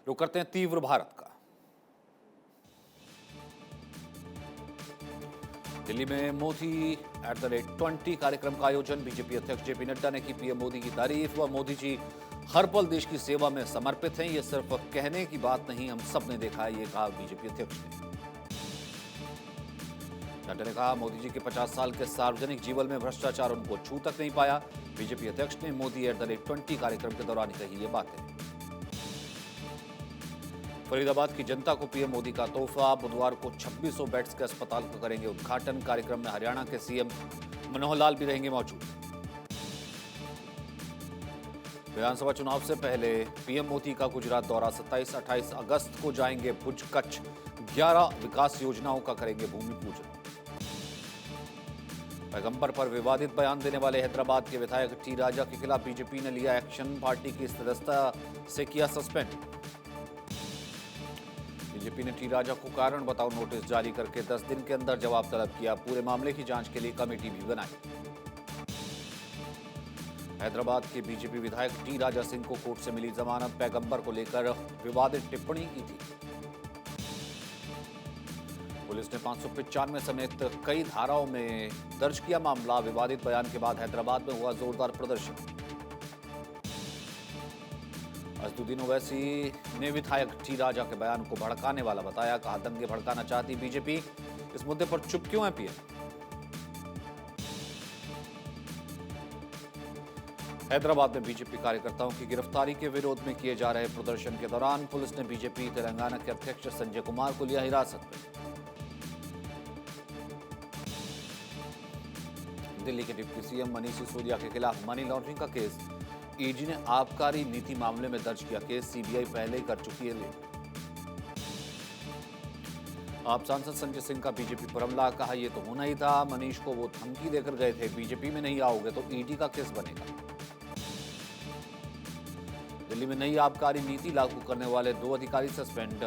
रुक करते हैं तीव्र भारत का। दिल्ली में मोदी @20 कार्यक्रम का आयोजन। बीजेपी अध्यक्ष जेपी नड्डा ने की पीएम मोदी की तारीफ व मोदी जी हर पल देश की सेवा में समर्पित हैं। ये सिर्फ कहने की बात नहीं, हम सब ने देखा है, ये कहा बीजेपी अध्यक्ष ने। नड्डा ने कहा मोदी जी के 50 साल के सार्वजनिक जीवन में भ्रष्टाचार उनको छू तक नहीं पाया। बीजेपी अध्यक्ष ने मोदी @20 कार्यक्रम के दौरान कही ये बातें। फरीदाबाद की जनता को पीएम मोदी का तोहफा। बुधवार को 2600 बेड्स के अस्पताल का करेंगे उद्घाटन। कार्यक्रम में हरियाणा के सीएम मनोहर लाल भी रहेंगे मौजूद। विधानसभा चुनाव से पहले पीएम मोदी का गुजरात दौरा। 27-28 अगस्त को जाएंगे भुज कच्छ। 11 विकास योजनाओं का करेंगे भूमि पूजन। पैगंबर पर विवादित बयान देने वाले हैदराबाद के विधायक टी राजा के खिलाफ बीजेपी ने लिया एक्शन। पार्टी की सदस्यता से किया सस्पेंड। बीजेपी ने टी राजा को कारण बताओ नोटिस जारी करके 10 दिन के अंदर जवाब तलब किया। पूरे मामले की जांच के लिए कमेटी भी बनाई। हैदराबाद के बीजेपी विधायक टी राजा सिंह को कोर्ट से मिली जमानत। पैगंबर को लेकर विवादित टिप्पणी की थी। पुलिस ने 595 समेत कई धाराओं में दर्ज किया मामला। विवादित बयान के बाद हैदराबाद में हुआ जोरदार प्रदर्शन। असदुद्दीन ओवैसी ने विधायक टी राजा के बयान को भड़काने वाला बताया। कहा दंगे भड़काना चाहती बीजेपी, इस मुद्दे पर चुप क्यों है पीएम। हैदराबाद में बीजेपी कार्यकर्ताओं की गिरफ्तारी के विरोध में किए जा रहे प्रदर्शन के दौरान पुलिस ने बीजेपी तेलंगाना के अध्यक्ष संजय कुमार को लिया हिरासत में। दिल्ली के डिप्टी सीएम मनीष सिसोदिया के खिलाफ मनी लॉन्ड्रिंग का केस। ईडी ने आबकारी नीति मामले में दर्ज किया केस। सीबीआई पहले ही कर चुकी है रेड। आप सांसद संजय सिंह का बीजेपी पर हमला। कहा यह तो होना ही था, मनीष को वो धमकी देकर गए थे, बीजेपी में नहीं आओगे तो ईडी का केस बनेगा। दिल्ली में नई आबकारी नीति लागू करने वाले 2 अधिकारी suspend.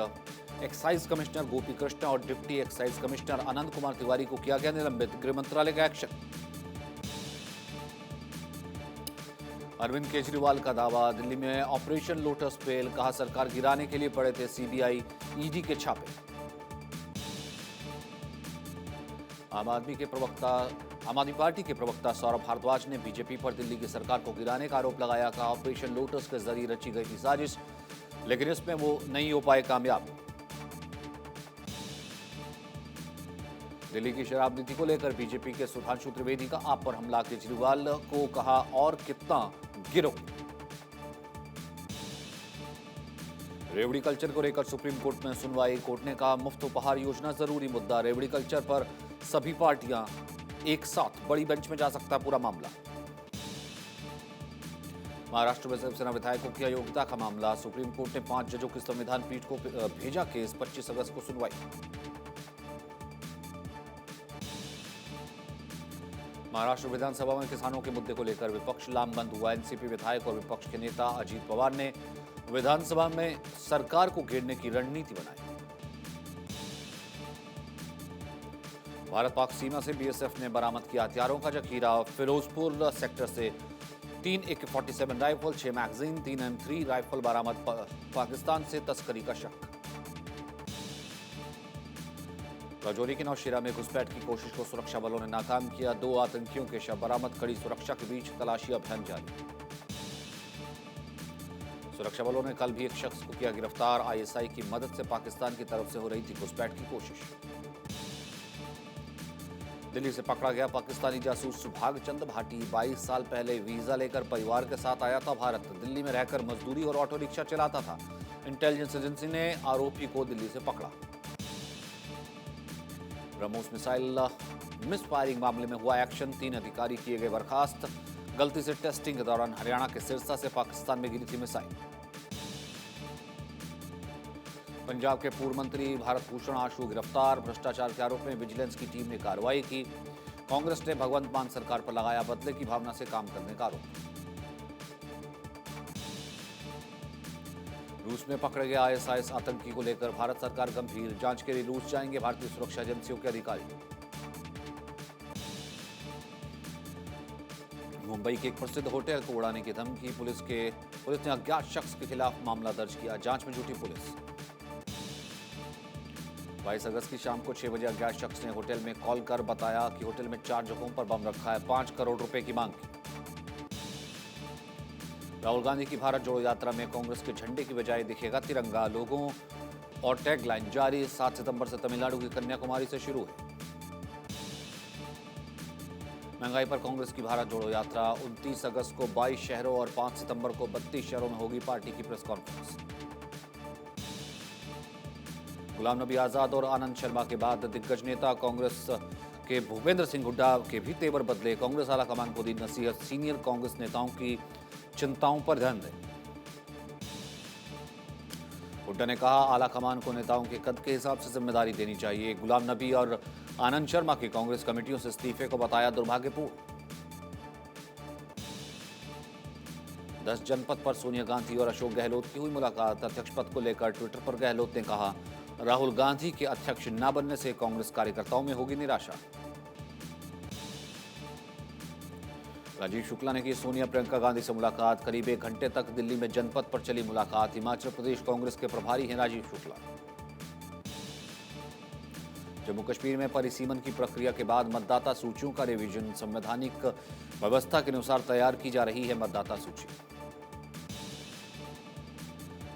Excise commissioner Gopi Krishna और डिप्टी एक्साइज कमिश्नर अनंत कुमार तिवारी को किया गया निलंबित। गृह मंत्रालय का एक्शन। अरविंद केजरीवाल का दावा। दिल्ली में ऑपरेशन लोटस फेल। कहा सरकार गिराने के लिए पड़े थे सीबीआई ईडी के छापे। आम आदमी पार्टी के प्रवक्ता सौरभ भारद्वाज ने बीजेपी पर दिल्ली की सरकार को गिराने का आरोप लगाया। कहा ऑपरेशन लोटस के जरिए रची गई थी साजिश, लेकिन इसमें वो नहीं हो पाए कामयाब। दिल्ली की शराब नीति को लेकर बीजेपी के सुधांशु त्रिवेदी का आप पर हमला। केजरीवाल को कहा और कितना गिरो। रेवड़ी कल्चर को लेकर सुप्रीम कोर्ट में सुनवाई। कोर्ट ने कहा मुफ्त उपहार योजना जरूरी मुद्दा। रेवड़ी कल्चर पर सभी पार्टियां एक साथ बड़ी बेंच में जा सकता है पूरा मामला। महाराष्ट्र में शिवसेना विधायकों की अयोग्यता का मामला। सुप्रीम कोर्ट ने 5 जजों की संविधान पीठ को भेजा केस। 25 अगस्त को सुनवाई। महाराष्ट्र विधानसभा में किसानों के मुद्दे को लेकर विपक्ष लामबंद हुआ। एनसीपी विधायक और विपक्ष के नेता अजीत पवार ने विधानसभा में सरकार को घेरने की रणनीति बनाई। भारत पाक सीमा से बीएसएफ ने बरामद किया हथियारों का जखीरा। फिरोजपुर सेक्टर से 3 AK-47 rifle, 6 magazine, 3 M3 rifle बरामद। पाकिस्तान से तस्करी का शक। राजौरी के नौशेरा में घुसपैठ की कोशिश को सुरक्षा बलों ने नाकाम किया। 2 आतंकियों के शव बरामद। कड़ी सुरक्षा के बीच तलाशी अभियान जारी। सुरक्षा बलों ने कल भी एक शख्स को किया गिरफ्तार। आईएसआई की मदद से पाकिस्तान की तरफ से हो रही थी घुसपैठ की कोशिश। दिल्ली से पकड़ा गया पाकिस्तानी जासूस भागचंद भाटी। 22 साल पहले वीजा लेकर परिवार के साथ आया था भारत। दिल्ली में रहकर मजदूरी और ऑटो रिक्शा चलाता था। इंटेलिजेंस एजेंसी ने आरोपी को दिल्ली से पकड़ा। ब्रह्मोस मिसाइल मिसफायरिंग मामले में हुआ एक्शन। 3 अधिकारी किए गए बर्खास्त। गलती से टेस्टिंग के दौरान हरियाणा के सिरसा से पाकिस्तान में गिरी थी मिसाइल। पंजाब के पूर्व मंत्री भारत भूषण आशु गिरफ्तार। भ्रष्टाचार के आरोप में विजिलेंस की टीम ने कार्रवाई की। कांग्रेस ने भगवंत मान सरकार पर लगाया बदले की भावना से काम करने का आरोप। रूस में पकड़े गए आईएसआईएस आतंकी को लेकर भारत सरकार गंभीर। जांच के लिए रूस जाएंगे भारतीय सुरक्षा एजेंसियों के अधिकारी। मुंबई के एक प्रसिद्ध होटल को उड़ाने की धमकी। पुलिस के पुलिस ने अज्ञात शख्स के खिलाफ मामला दर्ज किया, जांच में जुटी पुलिस। 22 अगस्त की शाम को 6 बजे अज्ञात शख्स ने होटल में कॉल कर बताया कि होटल में 4 जगहों पर बम रखा है, 5 करोड़ रुपए की मांग की। राहुल गांधी की भारत जोड़ो यात्रा में कांग्रेस के झंडे की बजाय दिखेगा तिरंगा, लोगों और टैगलाइन जारी। 7 सितंबर से तमिलनाडु की कन्याकुमारी से शुरू है। महंगाई पर कांग्रेस की भारत जोड़ो यात्रा 29 अगस्त को 22 शहरों और 5 सितंबर को 32 शहरों में होगी पार्टी की प्रेस कॉन्फ्रेंस। गुलाम नबी आजाद और आनंद शर्मा के बाद दिग्गज नेता कांग्रेस के भूपेंद्र सिंह हुड्डा के भी तेवर बदले, कांग्रेस आलाकमान को दी नसीहत, सीनियर कांग्रेस नेताओं की चिंताओं पर ध्यान दें। हुड्डा ने कहा, आलाकमान को नेताओं के कद के हिसाब से जिम्मेदारी देनी चाहिए। गुलाम नबी और आनंद शर्मा की कांग्रेस कमेटियों से इस्तीफे को बताया दुर्भाग्यपूर्ण। 10 जनपद पर सोनिया गांधी और अशोक गहलोत की हुई मुलाकात, अध्यक्ष पद को लेकर ट्विटर पर गहलोत ने कहा, राहुल गांधी के अध्यक्ष न बनने से कांग्रेस कार्यकर्ताओं में होगी निराशा। राजीव शुक्ला ने की सोनिया प्रियंका गांधी से मुलाकात, करीब 1 घंटे तक दिल्ली में जनपद पर चली मुलाकात। हिमाचल प्रदेश कांग्रेस के प्रभारी हैं राजीव शुक्ला। जम्मू कश्मीर में परिसीमन की प्रक्रिया के बाद मतदाता सूचियों का रिवीजन, संवैधानिक व्यवस्था के अनुसार तैयार की जा रही है मतदाता सूची।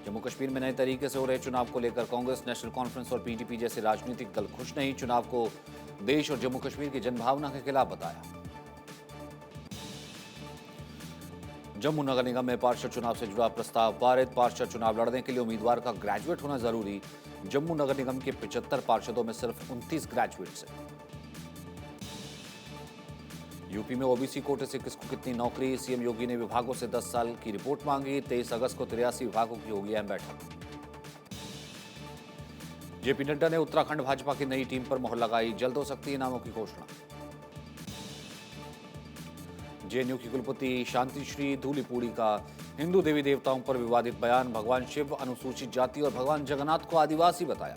जम्मू कश्मीर में नए तरीके से हो रहे चुनाव को लेकर कांग्रेस, नेशनल कॉन्फ्रेंस और पीडीपी जैसे राजनीतिक दल खुश नहीं, चुनाव को देश और जम्मू कश्मीर की जनभावना के खिलाफ बताया। जम्मू नगर निगम में पार्षद चुनाव से जुड़ा प्रस्ताव पारित, पार्षद चुनाव लड़ने के लिए उम्मीदवार का ग्रेजुएट होना जरूरी। जम्मू नगर निगम के 75 पार्षदों में सिर्फ 29 ग्रेजुएट्स हैं। यूपी में ओबीसी कोटे से किसको कितनी नौकरी, सीएम योगी ने विभागों से 10 साल की रिपोर्ट मांगी। 23 अगस्त को 83 विभागों की होगी अहम बैठक। जेपी नड्डा ने उत्तराखंड भाजपा की नई टीम पर मोहर लगाई, जल्द हो सकती है नामों की घोषणा। जेएनयू की कुलपति शांतिश्री धूलिपूड़ी का हिंदू देवी देवताओं पर विवादित बयान, भगवान शिव अनुसूचित जाति और भगवान जगन्नाथ को आदिवासी बताया।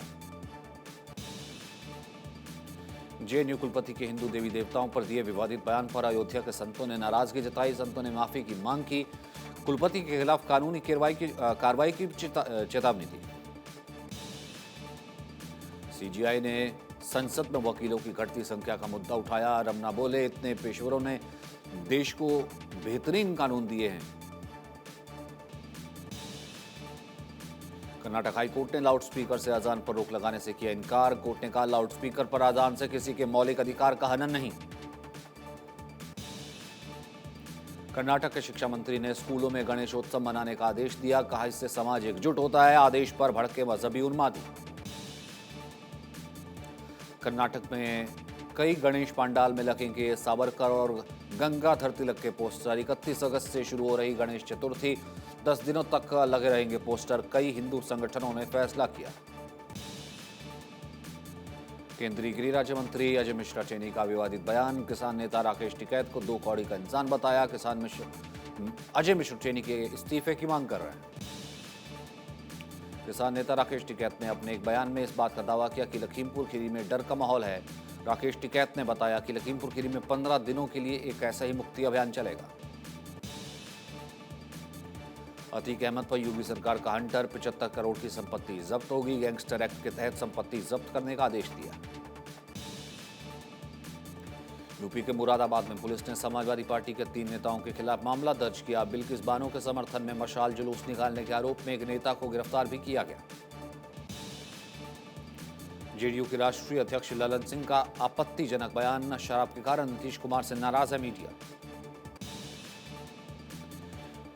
जेएनयू कुलपति के हिंदू देवी देवताओं पर दिए विवादित बयान पर अयोध्या के संतों ने नाराजगी जताई, संतों ने माफी की मांग की, कुलपति के खिलाफ कानूनी कार्रवाई की चेतावनी दी। सीजीआई ने संसद में वकीलों की घटती संख्या का मुद्दा उठाया, रमना बोले, इतने पेशेवरों ने देश को बेहतरीन कानून दिए हैं। कर्नाटक हाई कोर्ट ने लाउडस्पीकर से अजान पर रोक लगाने से किया इनकार। कोर्ट ने कहा, लाउडस्पीकर पर अजान से किसी के मौलिक अधिकार का हनन नहीं। कर्नाटक के शिक्षा मंत्री ने स्कूलों में गणेशोत्सव मनाने का आदेश दिया, कहा इससे समाज एकजुट होता है। आदेश पर भड़के मजहबी उन्मादी। कर्नाटक में कई गणेश पंडाल में लगेंगे सावरकर और गंगाधर तिलक के पोस्टर। 31 अगस्त से शुरू हो रही गणेश चतुर्थी, 10 दिनों तक लगे रहेंगे पोस्टर। कई हिंदू संगठनों ने फैसला किया। केंद्रीय गृह राज्य मंत्री अजय मिश्रा टेनी का विवादित बयान, किसान नेता राकेश टिकैत को 2 कौड़ी का इंसान बताया। अजय मिश्रा टेनी के इस्तीफे की मांग कर रहे हैं। किसान नेता राकेश टिकैत ने अपने एक बयान में इस बात का दावा किया कि लखीमपुर खीरी में डर का माहौल है। राकेश टिकैत ने बताया कि लखीमपुर खीरी में 15 दिनों के लिए एक ऐसा ही मुक्ति अभियान चलेगा। अतीक अहमद पर यूपी सरकार का हंटर, 75 करोड़ की संपत्ति जब्त होगी। गैंगस्टर एक्ट के तहत संपत्ति जब्त करने का आदेश दिया। यूपी के मुरादाबाद में पुलिस ने समाजवादी पार्टी के 3 नेताओं के खिलाफ मामला दर्ज किया। बिल्किस बानो के समर्थन में मशाल जुलूस निकालने के आरोप में एक नेता को गिरफ्तार भी किया गया। जेडीयू के राष्ट्रीय अध्यक्ष ललन सिंह का आपत्तिजनक बयान, शराब के कारण नीतीश कुमार से नाराज है मीडिया।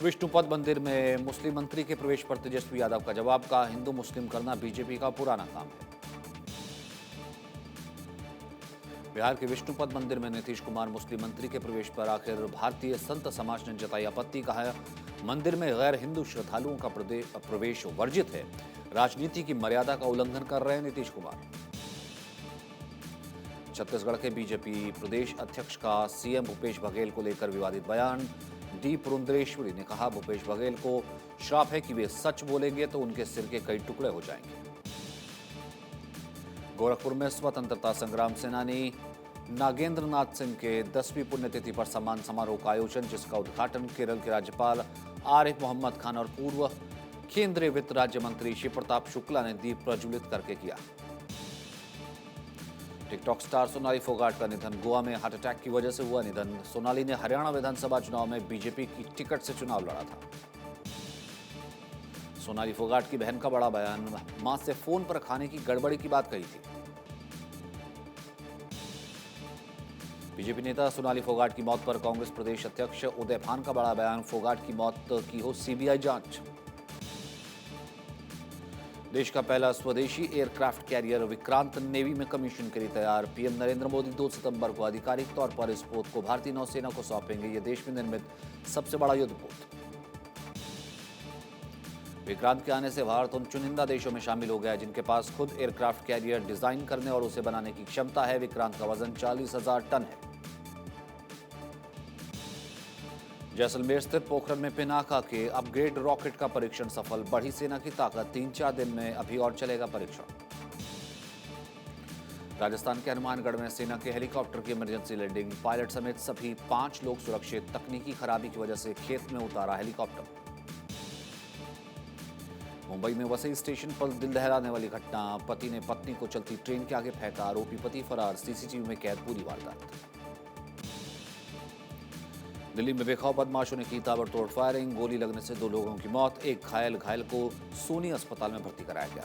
विष्णुपद मंदिर में मुस्लिम मंत्री के प्रवेश पर तेजस्वी यादव का जवाब, का हिंदू मुस्लिम करना बीजेपी का पुराना काम है। बिहार के विष्णुपद मंदिर में नीतीश कुमार मुस्लिम मंत्री के प्रवेश पर आखिर भारतीय संत समाज ने जताई आपत्ति, कहा मंदिर में गैर हिंदू श्रद्धालुओं का प्रवेश वर्जित है। राजनीति की मर्यादा का उल्लंघन कर रहे हैं नीतीश कुमार। छत्तीसगढ़ के बीजेपी प्रदेश अध्यक्ष का सीएम भूपेश बघेल को लेकर विवादित बयान, डी पुरंदेश्वरी ने कहा भूपेश बघेल को श्राप है कि वे सच बोलेंगे तो उनके सिर के कई टुकड़े हो जाएंगे। गोरखपुर में स्वतंत्रता संग्राम सेनानी नागेंद्र नाथ सिंह के 10वीं पुण्यतिथि पर सम्मान समारोह का आयोजन, जिसका उद्घाटन केरल के राज्यपाल आरिफ मोहम्मद खान और पूर्व केंद्रीय वित्त राज्य मंत्री शिव प्रताप शुक्ला ने दीप प्रज्वलित करके किया। टिकटॉक स्टार सोनाली फोगाट का निधन। गोवा में हार्ट अटैक की वजह से हुआ निधन। सोनाली ने हरियाणा विधानसभा चुनाव में बीजेपी की टिकट से चुनाव लड़ा था। सोनाली फोगाट की बहन का बड़ा बयान। मां से फोन पर खाने की गड़बड़ी की बात कही थी। बीजेपी नेता सोनाली फोगाट की मौत पर कांग्रेस प्रदेश अध्यक्ष उदय भान का बड़ा बयान। फोगाट की मौत की हो सीबीआई जांच। देश का पहला स्वदेशी एयरक्राफ्ट कैरियर विक्रांत नेवी में कमीशन के लिए तैयार। पीएम नरेंद्र मोदी 2 सितंबर को आधिकारिक तौर पर इस पोत को भारतीय नौसेना को सौंपेंगे। यह देश में निर्मित सबसे बड़ा युद्धपोत। विक्रांत के आने से भारत उन चुनिंदा देशों में शामिल हो गया है जिनके पास खुद एयरक्राफ्ट कैरियर डिजाइन करने और उसे बनाने की क्षमता है। विक्रांत का वजन 40,000 टन है। जैसलमेर स्थित पोखरण में पिनाका के अपग्रेड रॉकेट का परीक्षण सफल। बढ़ी सेना की ताकत। 3-4 दिन में अभी और चलेगा परीक्षण। राजस्थान के हनुमानगढ़ में सेना के हेलीकॉप्टर की इमरजेंसी लैंडिंग। पायलट समेत सभी 5 लोग सुरक्षित। तकनीकी खराबी की वजह से खेत में उतारा हेलीकॉप्टर। मुंबई में वसई स्टेशन पर दिल दहलाने वाली घटना। पति ने पत्नी को चलती ट्रेन के आगे फेंका। आरोपी पति फरार। सीसीटीवी में कैद पूरी वारदात। दिल्ली में बेखौफ बदमाशों ने की ताबड़तोड़ फायरिंग। गोली लगने से 2 लोगों की मौत। एक घायल को सोनी अस्पताल में भर्ती कराया गया।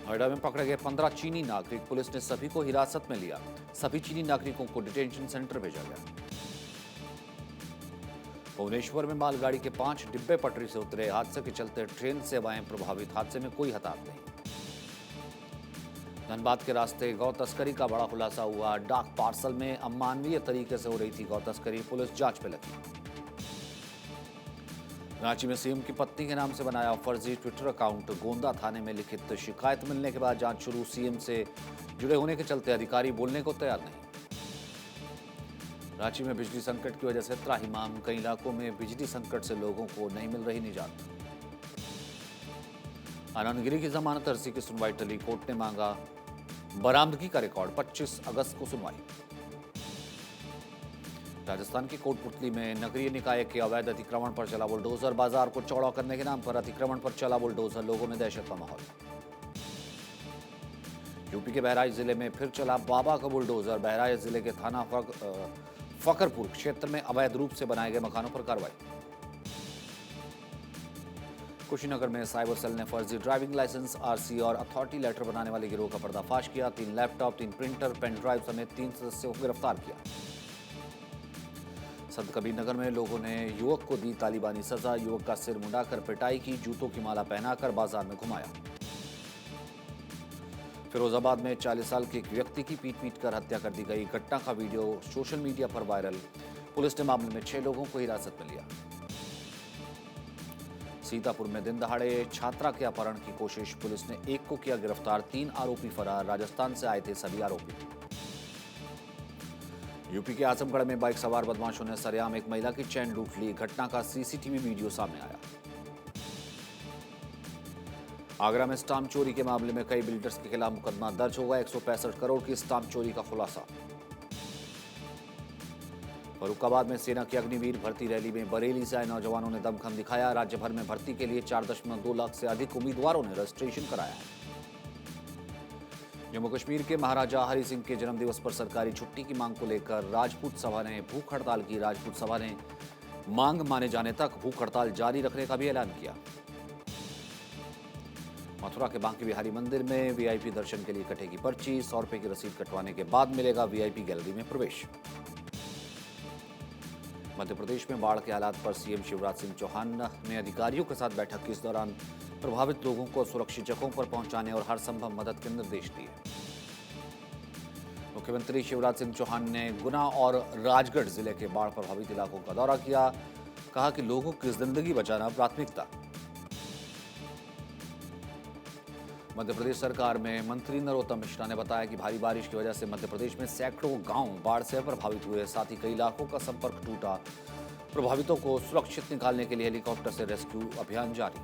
नोएडा में पकड़े गए 15 चीनी नागरिक। पुलिस ने सभी को हिरासत में लिया। सभी चीनी नागरिकों को डिटेंशन सेंटर भेजा गया। भुवनेश्वर में मालगाड़ी के 5 डिब्बे पटरी से उतरे। हादसे के चलते ट्रेन सेवाएं प्रभावित। हादसे में कोई हताहत नहीं। धनबाद के रास्ते गौ तस्करी का बड़ा खुलासा हुआ। डाक पार्सल में अमानवीय तरीके से हो रही थी गौ तस्करी। पुलिस जांच में लगी। रांची में सीएम की पत्नी के नाम से बनाया फर्जी ट्विटर अकाउंट। गोंदा थाने में लिखित शिकायत मिलने के बाद जांच शुरू। सीएम से जुड़े होने के चलते अधिकारी बोलने को तैयार नहीं। रांची में बिजली संकट की वजह से त्राहिमाम। कई इलाकों में बिजली संकट से लोगों को नहीं मिल रही निजात। आनंद गिरी की जमानत अर्जी की सुनवाई टली। कोर्ट ने मांगा बरामदगी का रिकॉर्ड। 25 अगस्त को सुनवाई। राजस्थान की कोटपुतली में नगरीय निकाय के अवैध अतिक्रमण पर चला बुलडोजर। बाजार को चौड़ा करने के नाम पर अतिक्रमण पर चला बुलडोजर। लोगों में दहशत का माहौल। यूपी के बहराइच जिले में फिर चला बाबा का बुलडोजर। बहराइच जिले के थाना फकरपुर क्षेत्र में अवैध रूप से बनाए गए मकानों पर कार्रवाई। कुशीनगर में साइबर सेल ने फर्जी ड्राइविंग लाइसेंस, आरसी और अथॉरिटी लेटर बनाने वाले गिरोह का पर्दाफाश किया। 3 लैपटॉप, 3 प्रिंटर, पेन ड्राइव समेत 3 सदस्यों को गिरफ्तार किया। संत कबीर नगर में लोगों ने युवक को दी तालिबानी सजा। युवक का सिर मुंडाकर पिटाई की। जूतों की माला पहनाकर बाजार में घुमाया। फिरोजाबाद में 40 साल के एक व्यक्ति की पीट कर हत्या कर दी गई। घटना का वीडियो सोशल मीडिया पर वायरल। पुलिस ने मामले में 6 लोगों को हिरासत में लिया। सीतापुर में दिन दहाड़े छात्रा के अपहरण की कोशिश। पुलिस ने एक को किया गिरफ्तार। 3 आरोपी फरार। राजस्थान से आए थे सभी आरोपी। यूपी के आजमगढ़ में बाइक सवार बदमाशों ने सरेआम एक महिला की चैन लूट ली। घटना का सीसीटीवी वीडियो सामने आया। आगरा में स्टाम्प चोरी के मामले में कई बिल्डर्स के खिलाफ मुकदमा दर्ज होगा। 165 करोड़ की स्टाम्प चोरी का खुलासा। फरुखाबाद में सेना की अग्निवीर भर्ती रैली में बरेली से आए नौजवानों ने दमखम दिखाया। राज्य भर में भर्ती के लिए 4.2 लाख से अधिक उम्मीदवारों ने रजिस्ट्रेशन कराया है। जम्मू कश्मीर के महाराजा हरि सिंह के जन्मदिवस पर सरकारी छुट्टी की मांग को लेकर राजपूत सभा ने भूख हड़ताल की। राजपूत सभा ने मांग माने जाने तक भूख हड़ताल जारी रखने का भी ऐलान किया। मथुरा के बांके बिहारी मंदिर में वीआईपी दर्शन के लिए कटेगी पर्ची। 100 रुपए की रसीद कटवाने के बाद मिलेगा वीआईपी गैलरी में प्रवेश। मध्य प्रदेश में बाढ़ के हालात पर सीएम शिवराज सिंह चौहान ने अधिकारियों के साथ बैठक की। इस दौरान प्रभावित लोगों को सुरक्षित जगहों पर पहुंचाने और हर संभव मदद के निर्देश दिए। मुख्यमंत्री शिवराज सिंह चौहान ने गुना और राजगढ़ जिले के बाढ़ प्रभावित इलाकों का दौरा किया। कहा कि लोगों की जिंदगी बचाना प्राथमिकता। मध्य प्रदेश सरकार में मंत्री नरोत्तम मिश्रा ने बताया कि भारी बारिश की वजह से मध्य प्रदेश में सैकड़ों गांव बाढ़ से प्रभावित हुए। साथ ही कई इलाकों का संपर्क टूटा। प्रभावितों को सुरक्षित निकालने के लिए हेलीकॉप्टर से रेस्क्यू अभियान जारी।